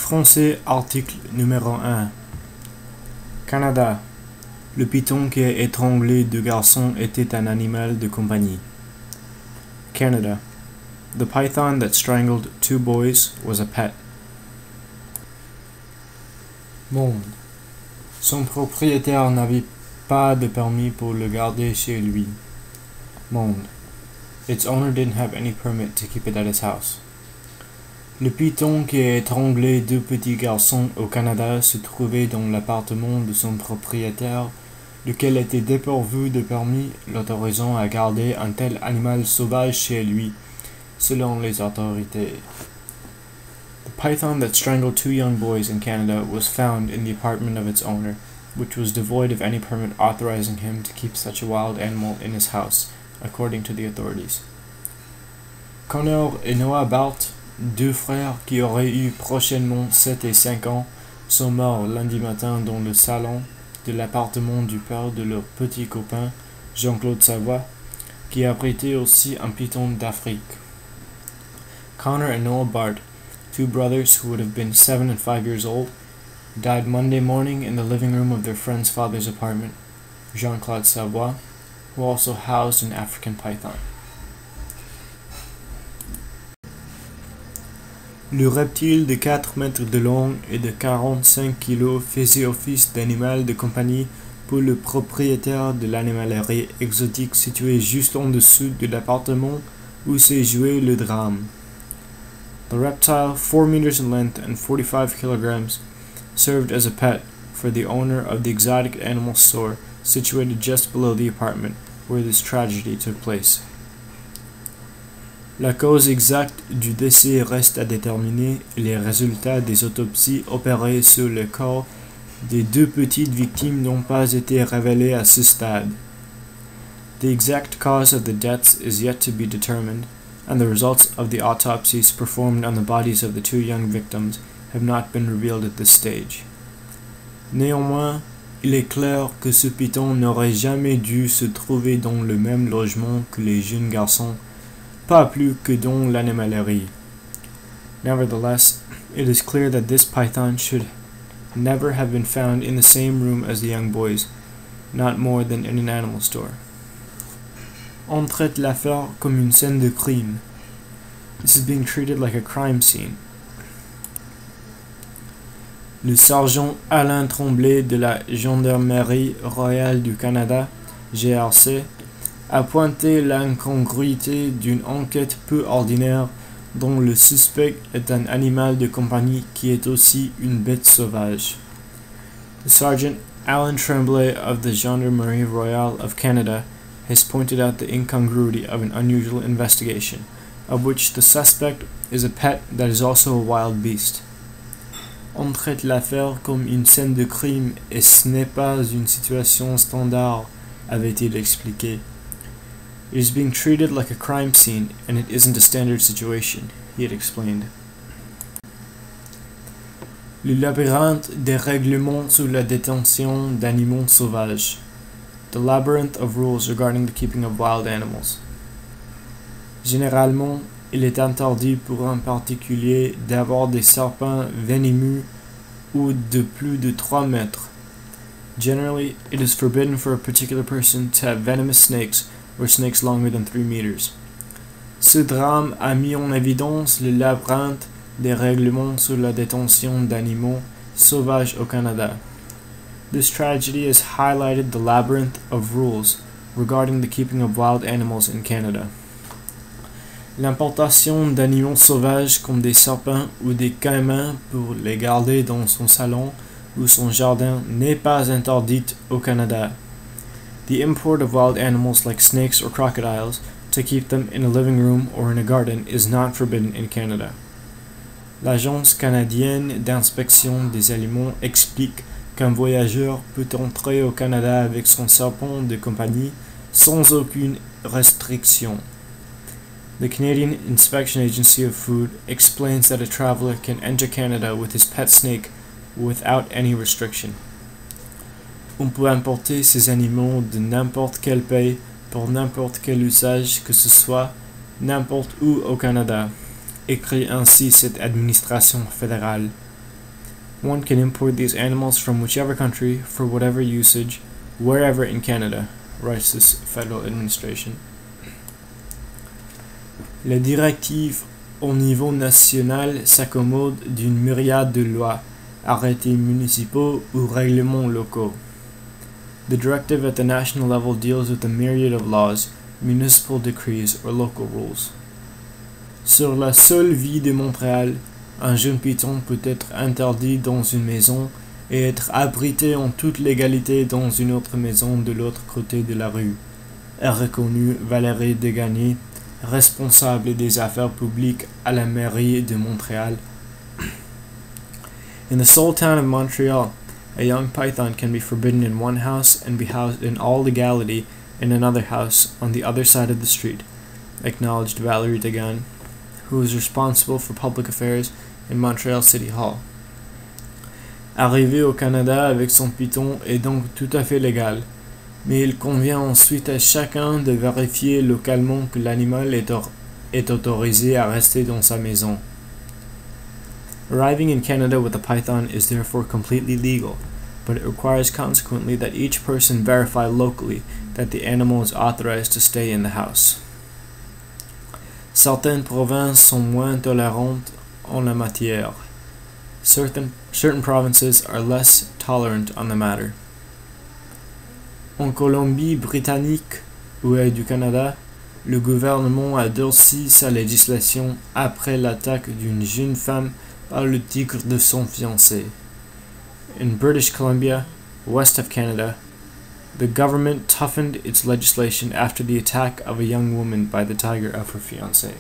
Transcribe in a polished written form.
Français article numéro 1. Canada. Le python qui a étranglé deux garçons était un animal de compagnie. Canada. The python that strangled two boys was a pet. Monde. Son propriétaire n'avait pas de permis pour le garder chez lui. Monde. Its owner didn't have any permit to keep it at his house. Le python qui a étranglé deux petits garçons au Canada se trouvait dans l'appartement de son propriétaire, lequel était dépourvu de permis l'autorisant à garder un tel animal sauvage chez lui, selon les autorités. The python that strangled two young boys in Canada was found in the apartment of its owner, which was devoid of any permit authorizing him to keep such a wild animal in his house, according to the authorities. Connor et Noah Bart, deux frères qui auraient eu prochainement 7 et 5 ans, sont morts lundi matin dans le salon de l'appartement du père de leur petit copain, Jean-Claude Savoie, qui abritait aussi un python d'Afrique. Connor and Noah Bart, two brothers who would have been 7 and 5 years old, died Monday morning in the living room of their friend's father's apartment, Jean-Claude Savoie, who also housed an African python. Le reptile de 4 mètres de long et de 45 kilos faisait office d'animal de compagnie pour le propriétaire de l'animalerie exotique située juste en dessous de l'appartement où s'est joué le drame. The reptile, 4 meters in length and 45 kilograms, served as a pet for the owner of the exotic animal store situated just below the apartment where this tragedy took place. La cause exacte du décès reste à déterminer et les résultats des autopsies opérées sur le corps des deux petites victimes n'ont pas été révélés à ce stade. The exact cause of the deaths is yet to be determined, and the results of the autopsies performed on the bodies of the two young victims have not been revealed at this stage. Néanmoins, il est clair que ce python n'aurait jamais dû se trouver dans le même logement que les jeunes garçons, pas plus que dans l'animalerie. Nevertheless, it is clear that this python should never have been found in the same room as the young boys, not more than in an animal store. On traite l'affaire comme une scène de crime. This is being treated like a crime scene. Le sergent Alain Tremblay de la Gendarmerie royale du Canada, GRC, a pointé l'incongruité d'une enquête peu ordinaire dont le suspect est un animal de compagnie qui est aussi une bête sauvage. The Sergeant Alan Tremblay of the Gendarmerie Royale of Canada has pointed out the incongruity of an unusual investigation, of which the suspect is a pet that is also a wild beast. On traite l'affaire comme une scène de crime et ce n'est pas une situation standard, avait-il expliqué. It is being treated like a crime scene, and it isn't a standard situation, he had explained. Le labyrinthe des règlements sur la détention d'animaux sauvages. The labyrinth of rules regarding the keeping of wild animals. Généralement, il est interdit pour un particulier d'avoir des serpents venimeux ou de plus de 3 mètres. Generally, it is forbidden for a particular person to have venomous snakes or snakes longer than 3 meters. Ce drame a mis en évidence le labyrinthe des règlements sur la détention d'animaux sauvages au Canada. This tragedy has highlighted the labyrinth of rules regarding the keeping of wild animals in Canada. L'importation d'animaux sauvages comme des serpents ou des caïmans pour les garder dans son salon ou son jardin n'est pas interdite au Canada. The import of wild animals like snakes or crocodiles to keep them in a living room or in a garden is not forbidden in Canada. L'Agence canadienne d'inspection des aliments explique qu'un voyageur peut entrer au Canada avec son serpent de compagnie sans aucune restriction. The Canadian Inspection Agency of Food explains that a traveler can enter Canada with his pet snake without any restriction. On peut importer ces animaux de n'importe quel pays pour n'importe quel usage que ce soit, n'importe où au Canada, écrit ainsi cette administration fédérale. One can import these animals from whichever country for whatever usage, wherever in Canada, writes this federal administration. Les directives au niveau national s'accommodent d'une myriade de lois, arrêtés municipaux ou règlements locaux. The directive at the national level deals with a myriad of laws, municipal decrees, or local rules. Sur la seule vie de Montréal, un jeune piton peut être interdit dans une maison et être abrité en toute légalité dans une autre maison de l'autre côté de la rue, est reconnu Valérie Degagné, responsable des affaires publiques à la mairie de Montréal. In the sole town of Montreal, a young python can be forbidden in one house and be housed in all legality in another house on the other side of the street, acknowledged Valérie Degagné, who is responsible for public affairs in Montreal City Hall. Arriver au Canada avec son python est donc tout à fait légal, mais il convient ensuite à chacun de vérifier localement que l'animal est autorisé à rester dans sa maison. Arriving in Canada with a python is therefore completely legal, but it requires consequently that each person verify locally that the animal is authorized to stay in the house. Certaines provinces sont moins tolérantes en la matière. Certain provinces are less tolerant on the matter. En Colombie-Britannique, ou du Canada, le gouvernement a durci sa législation après l'attaque d'une jeune femme par le tigre de son fiancé. In British Columbia, west of Canada, the government toughened its legislation after the attack of a young woman by the tiger of her fiancé.